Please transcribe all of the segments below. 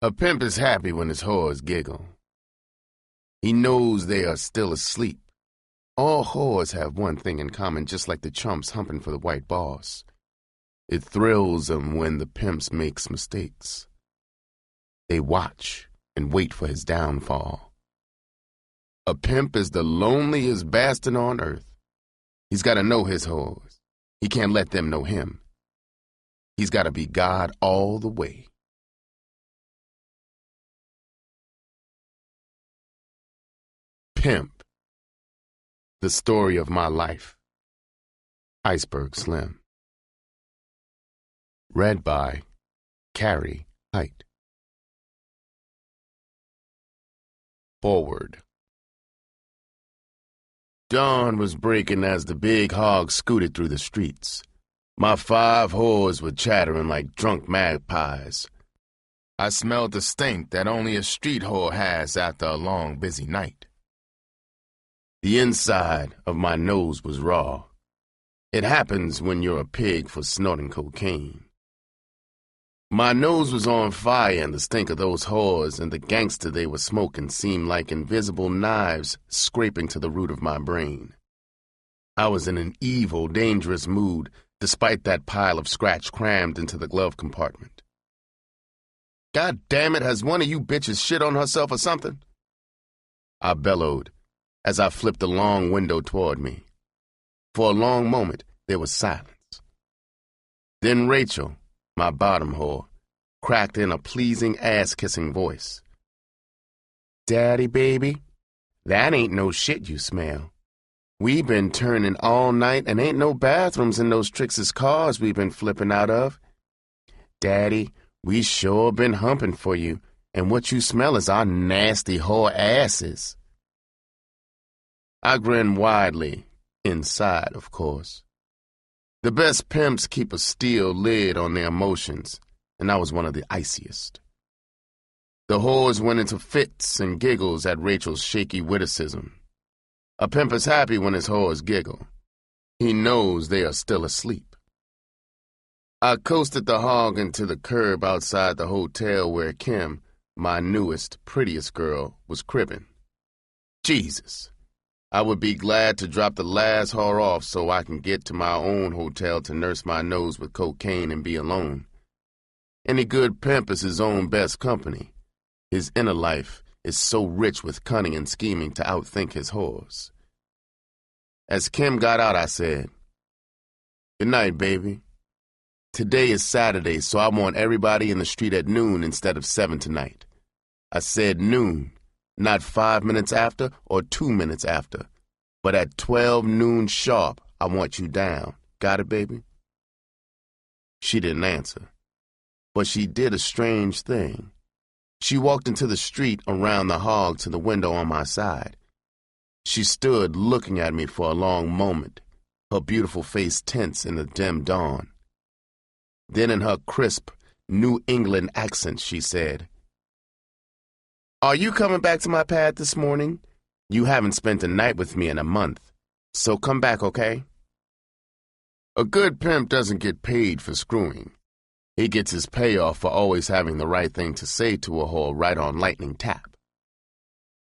A pimp is happy when his whores giggle. He knows they are still asleep. All whores have one thing in common, just like the chumps humping for the white boss. It thrills them when the pimps makes mistakes. They watch and wait for his downfall. A pimp is the loneliest bastard on earth. He's got to know his whores. He can't let them know him. He's got to be God all the way. Pimp. The story of my life. Iceberg Slim. Read by Carrie Height. Forward. Dawn was breaking as the big hog scooted through the streets. My 5 whores were chattering like drunk magpies. I smelled the stink that only a street whore has after a long, busy night. The inside of my nose was raw. It happens when you're a pig for snorting cocaine. My nose was on fire, and the stink of those whores and the gangster they were smoking seemed like invisible knives scraping to the root of my brain. I was in an evil, dangerous mood, despite that pile of scratch crammed into the glove compartment. God damn it, has one of you bitches shit on herself or something? I bellowed as I flipped the long window toward me. For a long moment, there was silence. Then Rachel, my bottom whore, cracked in a pleasing ass-kissing voice. Daddy, baby, that ain't no shit you smell. We been turning all night and ain't no bathrooms in those Trix's cars we been flipping out of. Daddy, we sure been humping for you, and what you smell is our nasty whore asses. I grinned widely, inside, of course. The best pimps keep a steel lid on their emotions, and I was one of the iciest. The whores went into fits and giggles at Rachel's shaky witticism. A pimp is happy when his whores giggle. He knows they are still asleep. I coasted the hog into the curb outside the hotel where Kim, my newest, prettiest girl, was cribbing. Jesus! I would be glad to drop the last whore off so I can get to my own hotel to nurse my nose with cocaine and be alone. Any good pimp is his own best company. His inner life is so rich with cunning and scheming to outthink his whores. As Kim got out, I said, "Good night, baby. Today is Saturday, so I want everybody in the street at noon instead of 7 tonight. I said noon. Not 5 minutes after or 2 minutes after. But at 12 noon sharp, I want you down. Got it, baby?" She didn't answer. But she did a strange thing. She walked into the street around the hog to the window on my side. She stood looking at me for a long moment, her beautiful face tense in the dim dawn. Then in her crisp, New England accent, she said, "Are you coming back to my pad this morning? You haven't spent a night with me in a month, so come back, okay?" A good pimp doesn't get paid for screwing. He gets his payoff for always having the right thing to say to a whore right on lightning tap.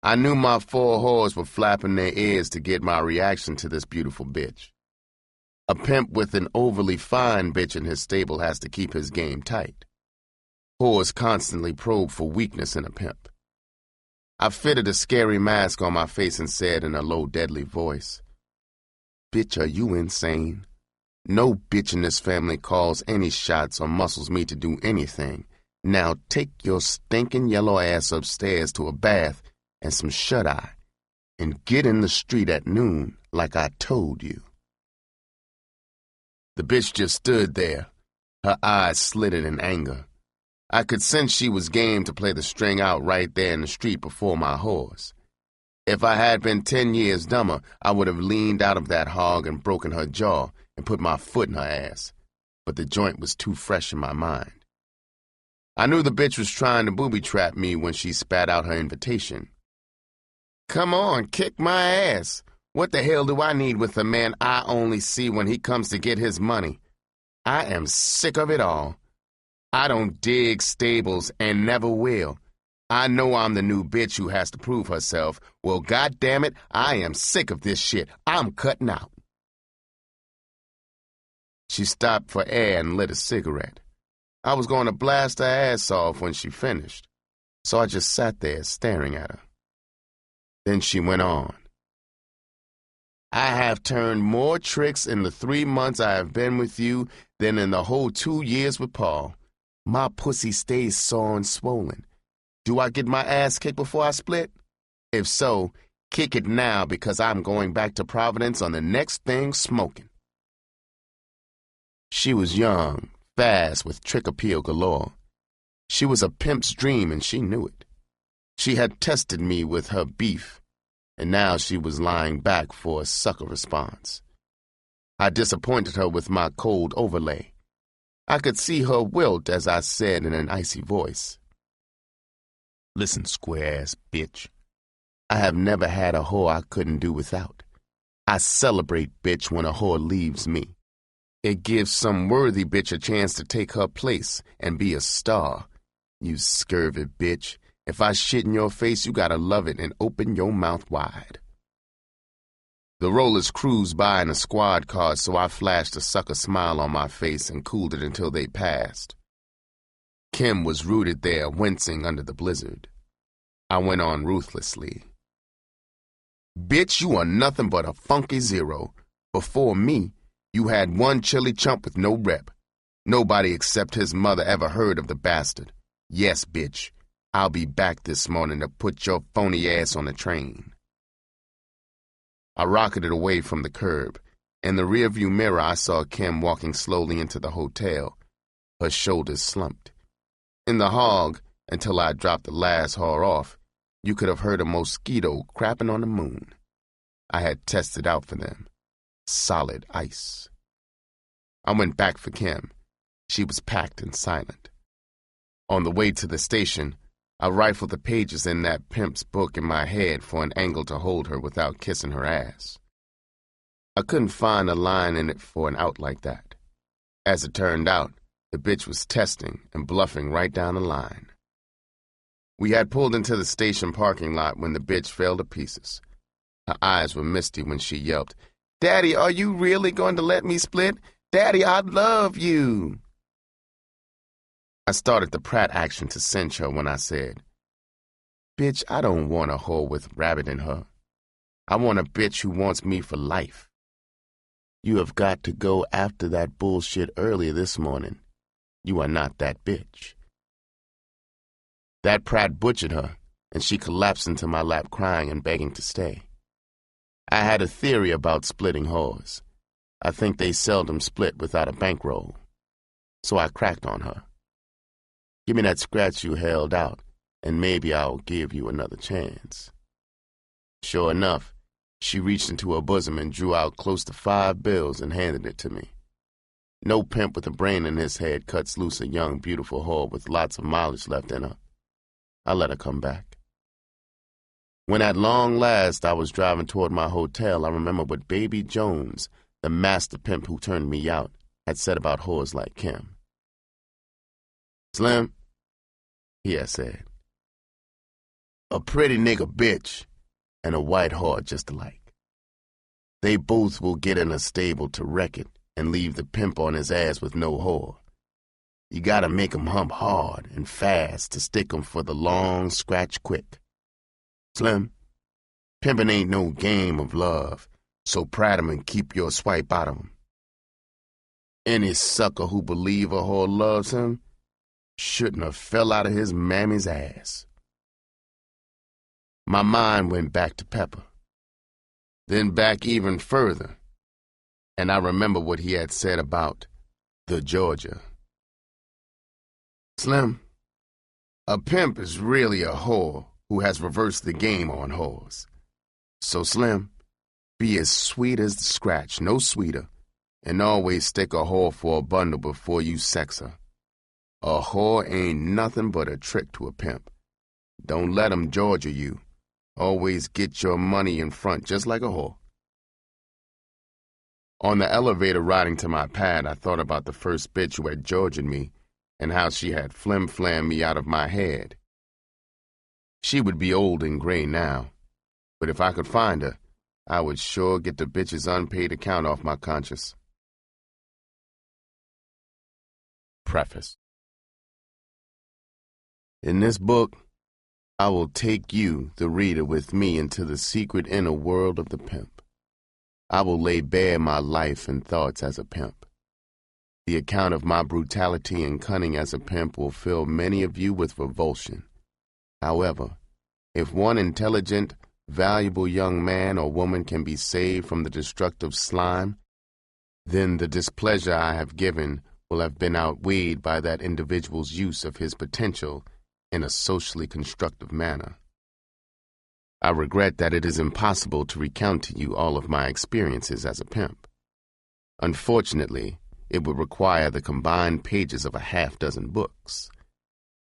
I knew my 4 whores were flapping their ears to get my reaction to this beautiful bitch. A pimp with an overly fine bitch in his stable has to keep his game tight. Whores constantly probe for weakness in a pimp. I fitted a scary mask on my face and said in a low, deadly voice, "Bitch, are you insane? No bitch in this family calls any shots or muscles me to do anything. Now take your stinking yellow ass upstairs to a bath and some shut-eye, and get in the street at noon like I told you." The bitch just stood there, her eyes slitted in anger. I could sense she was game to play the string out right there in the street before my whores. If I had been 10 years dumber, I would have leaned out of that hog and broken her jaw and put my foot in her ass, but the joint was too fresh in my mind. I knew the bitch was trying to booby-trap me when she spat out her invitation. "Come on, kick my ass. What the hell do I need with a man I only see when he comes to get his money? I am sick of it all. I don't dig stables and never will. I know I'm the new bitch who has to prove herself. Well, goddammit, I am sick of this shit. I'm cutting out. She stopped for air and lit a cigarette. I was going to blast her ass off when she finished, so I just sat there staring at her. Then she went on. I have turned more tricks in the 3 months I have been with you than in the whole 2 years with Paul. My pussy stays sore and swollen. Do I get my ass kicked before I split? If so, kick it now because I'm going back to Providence on the next thing smoking. She was young, fast, with trick appeal galore. She was a pimp's dream and she knew it. She had tested me with her beef, and now she was lying back for a sucker response. I disappointed her with my cold overlay. I could see her wilt as I said in an icy voice, "Listen, square-ass bitch. I have never had a whore I couldn't do without. I celebrate, bitch, when a whore leaves me. It gives some worthy bitch a chance to take her place and be a star. You scurvy bitch. If I shit in your face, you gotta love it and open your mouth wide." The rollers cruised by in a squad car, so I flashed a sucker smile on my face and cooled it until they passed. Kim was rooted there, wincing under the blizzard. I went on ruthlessly. "Bitch, you are nothing but a funky zero. Before me, you had one chilly chump with no rep. Nobody except his mother ever heard of the bastard. Yes, bitch, I'll be back this morning to put your phony ass on the train." I rocketed away from the curb. In the rearview mirror, I saw Kim walking slowly into the hotel. Her shoulders slumped. In the hog, until I dropped the last whore off, you could have heard a mosquito crapping on the moon. I had tested out for them. Solid ice. I went back for Kim. She was packed and silent. On the way to the station, I rifled the pages in that pimp's book in my head for an angle to hold her without kissing her ass. I couldn't find a line in it for an out like that. As it turned out, the bitch was testing and bluffing right down the line. We had pulled into the station parking lot when the bitch fell to pieces. Her eyes were misty when she yelped, "Daddy, are you really going to let me split? Daddy, I love you." I started the Pratt action to cinch her when I said, "Bitch, I don't want a whore with rabbit in her. I want a bitch who wants me for life. You have got to go after that bullshit earlier this morning. You are not that bitch." That Pratt butchered her, and she collapsed into my lap crying and begging to stay. I had a theory about splitting whores. I think they seldom split without a bankroll. So I cracked on her. "Give me that scratch you held out, and maybe I'll give you another chance." Sure enough, she reached into her bosom and drew out close to 5 bills and handed it to me. No pimp with a brain in his head cuts loose a young, beautiful whore with lots of mileage left in her. I let her come back. When at long last I was driving toward my hotel, I remembered what Baby Jones, the master pimp who turned me out, had said about whores like Kim. "Slim," he had said, "a pretty nigga bitch and a white whore just alike. They both will get in a stable to wreck it and leave the pimp on his ass with no whore. You gotta make 'em hump hard and fast to stick 'em for the long scratch quick. Slim, pimpin' ain't no game of love, so prat 'em and keep your swipe out of 'em. Any sucker who believe a whore loves him shouldn't have fell out of his mammy's ass." My mind went back to Pepper, then back even further, and I remember what he had said about the Georgia. "Slim, a pimp is really a whore who has reversed the game on whores. So, Slim, be as sweet as the scratch, no sweeter, and always stick a whore for a bundle before you sex her. A whore ain't nothing but a trick to a pimp. Don't let 'em Georgia you. Always get your money in front just like a whore." On the elevator riding to my pad, I thought about the first bitch who had Georgia'd me and how she had flim-flammed me out of my head. She would be old and gray now, but if I could find her, I would sure get the bitch's unpaid account off my conscience. Preface. In this book, I will take you, the reader, with me into the secret inner world of the pimp. I will lay bare my life and thoughts as a pimp. The account of my brutality and cunning as a pimp will fill many of you with revulsion. However, if one intelligent, valuable young man or woman can be saved from the destructive slime, then the displeasure I have given will have been outweighed by that individual's use of his potential in a socially constructive manner. I regret that it is impossible to recount to you all of my experiences as a pimp. Unfortunately, it would require the combined pages of a half-dozen books.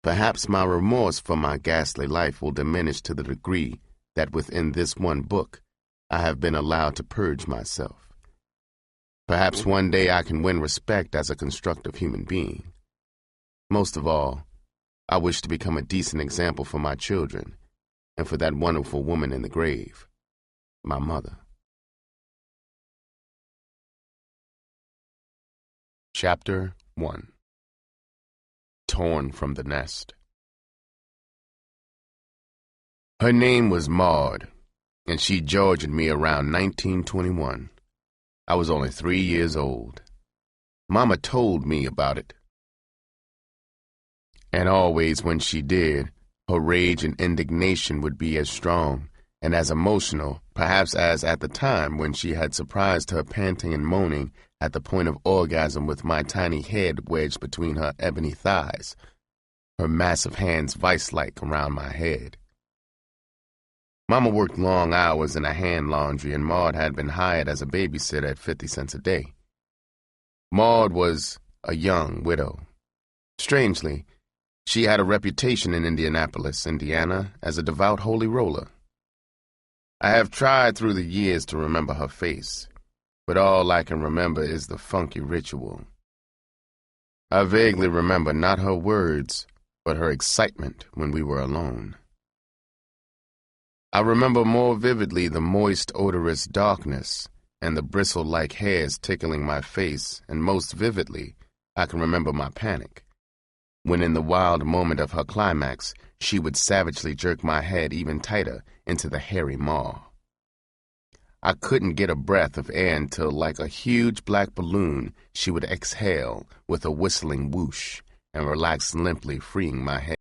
Perhaps my remorse for my ghastly life will diminish to the degree that within this one book I have been allowed to purge myself. Perhaps one day I can win respect as a constructive human being. Most of all, I wish to become a decent example for my children and for that wonderful woman in the grave, my mother. Chapter 1. Torn from the Nest. Her name was Maud, and she Georged me around 1921. I was only 3 years old. Mama told me about it. And always when she did, her rage and indignation would be as strong and as emotional, perhaps as at the time when she had surprised her panting and moaning at the point of orgasm with my tiny head wedged between her ebony thighs, her massive hands vice-like around my head. Mama worked long hours in a hand laundry, and Maud had been hired as a babysitter at 50 cents a day. Maud was a young widow. Strangely, she had a reputation in Indianapolis, Indiana, as a devout holy roller. I have tried through the years to remember her face, but all I can remember is the funky ritual. I vaguely remember not her words, but her excitement when we were alone. I remember more vividly the moist, odorous darkness and the bristle-like hairs tickling my face, and most vividly, I can remember my panic, when in the wild moment of her climax, she would savagely jerk my head even tighter into the hairy maw. I couldn't get a breath of air until, like a huge black balloon, she would exhale with a whistling whoosh and relax limply, freeing my head.